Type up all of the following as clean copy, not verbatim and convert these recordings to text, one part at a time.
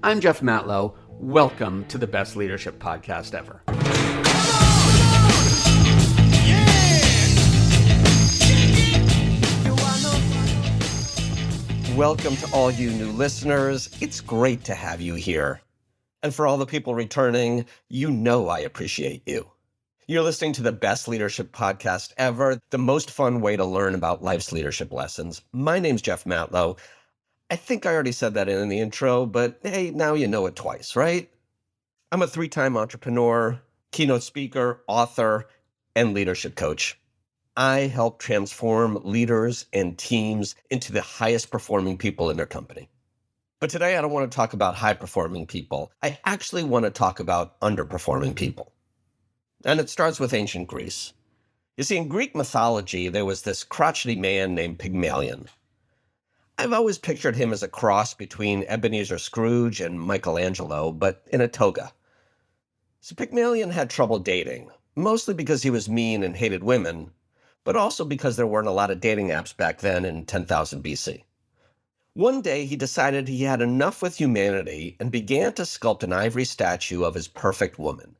I'm Jeff Matlow. Welcome to the best leadership podcast ever. Welcome to all you new listeners. It's great to have you here. And for all the people returning, you know I appreciate you. You're listening to the best leadership podcast ever, the most fun way to learn about life's leadership lessons. My name's Jeff Matlow. I think I already said that in the intro, but hey, now you know it twice, right? I'm a 3-time entrepreneur, keynote speaker, author, and leadership coach. I help transform leaders and teams into the highest performing people in their company. But today I don't want to talk about high performing people. I actually want to talk about underperforming people. And it starts with ancient Greece. You see, in Greek mythology, there was this crotchety man named Pygmalion. I've always pictured him as a cross between Ebenezer Scrooge and Michelangelo, but in a toga. So Pygmalion had trouble dating, mostly because he was mean and hated women, but also because there weren't a lot of dating apps back then in 10,000 BC. One day, he decided he had enough with humanity and began to sculpt an ivory statue of his perfect woman.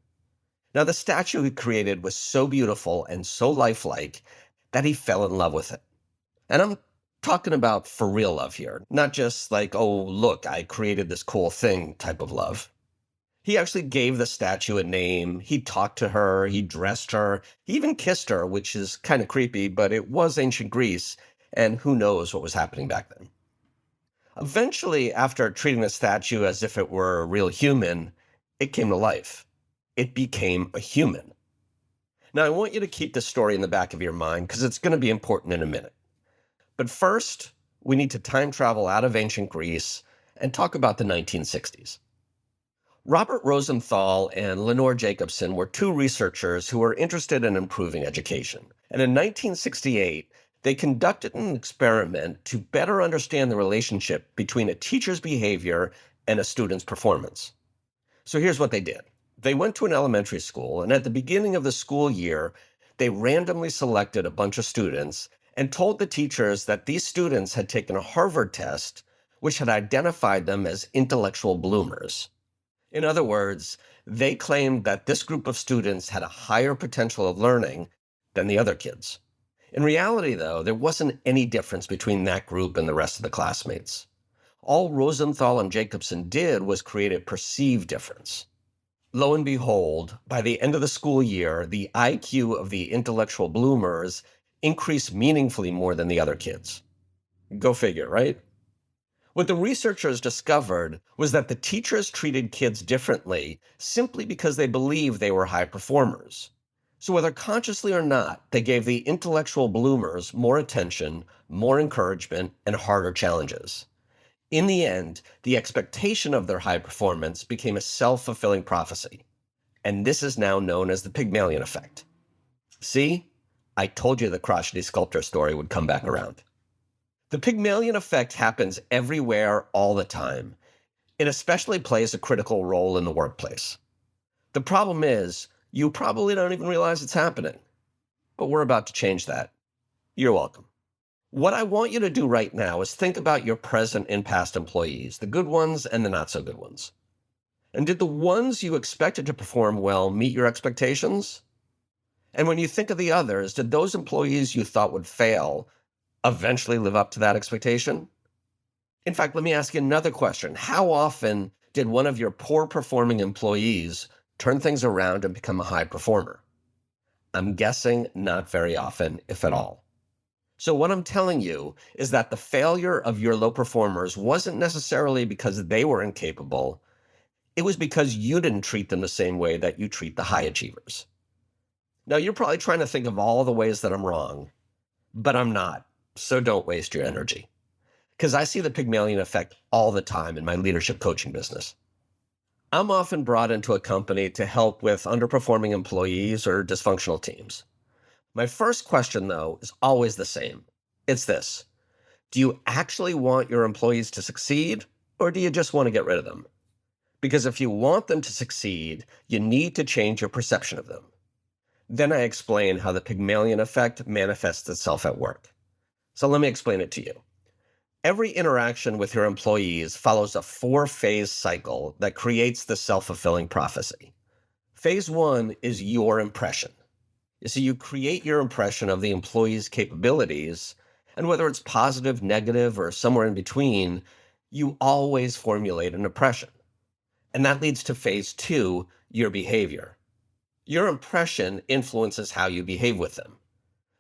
Now, the statue he created was so beautiful and so lifelike that he fell in love with it. And I'm talking about for real love here, not just like, oh, look, I created this cool thing type of love. He actually gave the statue a name. He talked to her. He dressed her. He even kissed her, which is kind of creepy, but it was ancient Greece, and who knows what was happening back then. Eventually, after treating the statue as if it were a real human, it came to life. It became a human. Now, I want you to keep this story in the back of your mind because it's going to be important in a minute. But first, we need to time travel out of ancient Greece and talk about the 1960s. Robert Rosenthal and Lenore Jacobson were two researchers who were interested in improving education. And in 1968, they conducted an experiment to better understand the relationship between a teacher's behavior and a student's performance. So here's what they did. They went to an elementary school, and at the beginning of the school year, they randomly selected a bunch of students and told the teachers that these students had taken a Harvard test, which had identified them as intellectual bloomers. In other words, they claimed that this group of students had a higher potential of learning than the other kids. In reality, though, there wasn't any difference between that group and the rest of the classmates. All Rosenthal and Jacobson did was create a perceived difference. Lo and behold, by the end of the school year, the IQ of the intellectual bloomers increased meaningfully more than the other kids. Go figure, right? What the researchers discovered was that the teachers treated kids differently simply because they believed they were high performers. So whether consciously or not, they gave the intellectual bloomers more attention, more encouragement, and harder challenges. In the end, the expectation of their high performance became a self-fulfilling prophecy. And this is now known as the Pygmalion effect. See? I told you the crotchety sculptor story would come back around. The Pygmalion effect happens everywhere all the time. It especially plays a critical role in the workplace. The problem is, you probably don't even realize it's happening. But we're about to change that. You're welcome. What I want you to do right now is think about your present and past employees, the good ones and the not so good ones. And did the ones you expected to perform well meet your expectations? And when you think of the others, did those employees you thought would fail eventually live up to that expectation? In fact, let me ask you another question. How often did one of your poor performing employees turn things around and become a high performer? I'm guessing not very often, if at all. So what I'm telling you is that the failure of your low performers wasn't necessarily because they were incapable. It was because you didn't treat them the same way that you treat the high achievers. Now, you're probably trying to think of all the ways that I'm wrong, but I'm not. So don't waste your energy. Because I see the Pygmalion effect all the time in my leadership coaching business. I'm often brought into a company to help with underperforming employees or dysfunctional teams. My first question, though, is always the same. It's this: do you actually want your employees to succeed, or do you just want to get rid of them? Because if you want them to succeed, you need to change your perception of them. Then I explain how the Pygmalion effect manifests itself at work. So let me explain it to you. Every interaction with your employees follows a 4-phase cycle that creates the self-fulfilling prophecy. Phase 1 is your impression. You see, you create your impression of the employee's capabilities, and whether it's positive, negative, or somewhere in between, you always formulate an impression. And that leads to phase 2, your behavior. Your impression influences how you behave with them.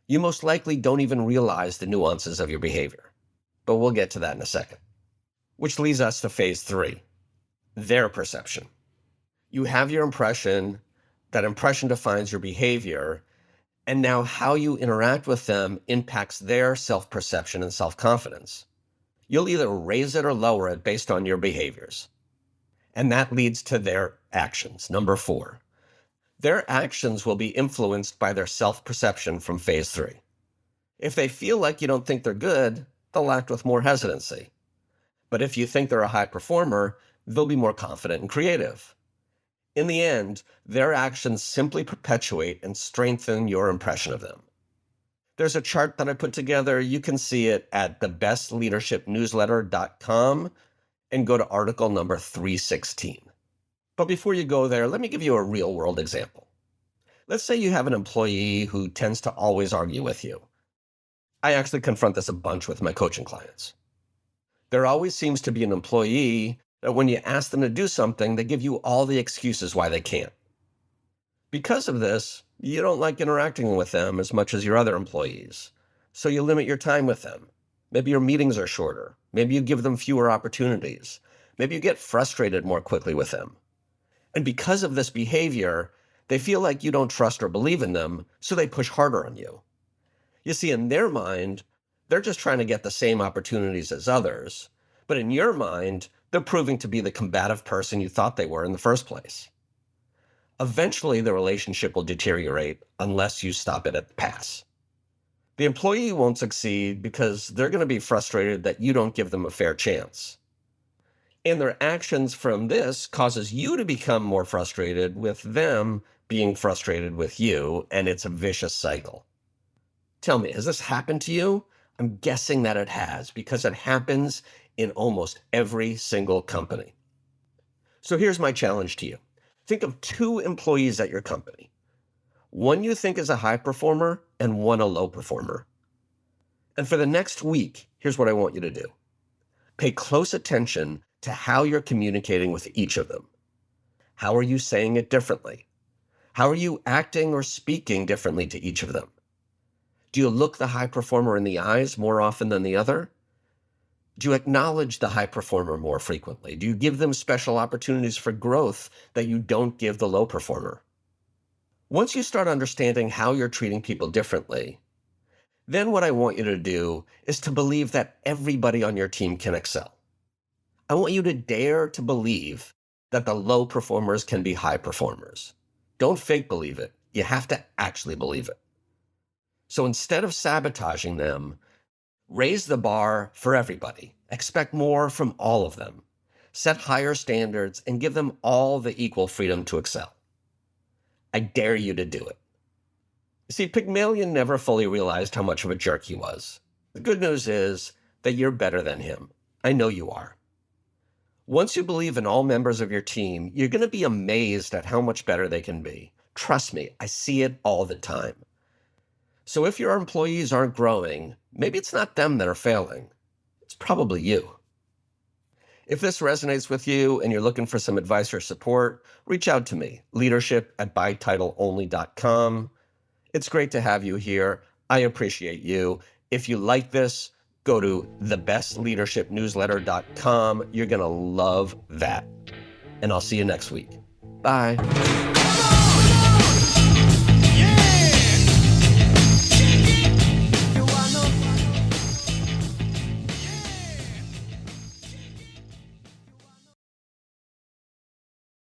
You most likely don't even realize the nuances of your behavior, but we'll get to that in a second. Which leads us to phase 3, their perception. You have your impression, that impression defines your behavior, and now how you interact with them impacts their self-perception and self-confidence. You'll either raise it or lower it based on your behaviors. And that leads to their actions. Number 4. Their actions will be influenced by their self-perception from phase 3. If they feel like you don't think they're good, they'll act with more hesitancy. But if you think they're a high performer, they'll be more confident and creative. In the end, their actions simply perpetuate and strengthen your impression of them. There's a chart that I put together. You can see it at thebestleadershipnewsletter.com and go to article number 316. But before you go there, let me give you a real-world example. Let's say you have an employee who tends to always argue with you. I actually confront this a bunch with my coaching clients. There always seems to be an employee that when you ask them to do something, they give you all the excuses why they can't. Because of this, you don't like interacting with them as much as your other employees, so you limit your time with them. Maybe your meetings are shorter. Maybe you give them fewer opportunities. Maybe you get frustrated more quickly with them. And because of this behavior, they feel like you don't trust or believe in them, so they push harder on you. You see, in their mind, they're just trying to get the same opportunities as others, but in your mind, they're proving to be the combative person you thought they were in the first place. Eventually, the relationship will deteriorate unless you stop it at the pass. The employee won't succeed because they're going to be frustrated that you don't give them a fair chance. And their actions from this causes you to become more frustrated with them being frustrated with you, and it's a vicious cycle. Tell me, has this happened to you? I'm guessing that it has, because it happens in almost every single company. So here's my challenge to you. Think of 2 employees at your company. One you think is a high performer and one a low performer. And for the next week, here's what I want you to do. Pay close attention to how you're communicating with each of them. How are you saying it differently? How are you acting or speaking differently to each of them? Do you look the high performer in the eyes more often than the other? Do you acknowledge the high performer more frequently? Do you give them special opportunities for growth that you don't give the low performer? Once you start understanding how you're treating people differently, then what I want you to do is to believe that everybody on your team can excel. I want you to dare to believe that the low performers can be high performers. Don't fake believe it. You have to actually believe it. So instead of sabotaging them, raise the bar for everybody. Expect more from all of them. Set higher standards and give them all the equal freedom to excel. I dare you to do it. You see, Pygmalion never fully realized how much of a jerk he was. The good news is that you're better than him. I know you are. Once you believe in all members of your team, you're going to be amazed at how much better they can be. Trust me, I see it all the time. So if your employees aren't growing, maybe it's not them that are failing. It's probably you. If this resonates with you and you're looking for some advice or support, reach out to me, leadership@bytitleonly.com. It's great to have you here. I appreciate you. If you like this, go to thebestleadershipnewsletter.com. You're going to love that. And I'll see you next week. Bye.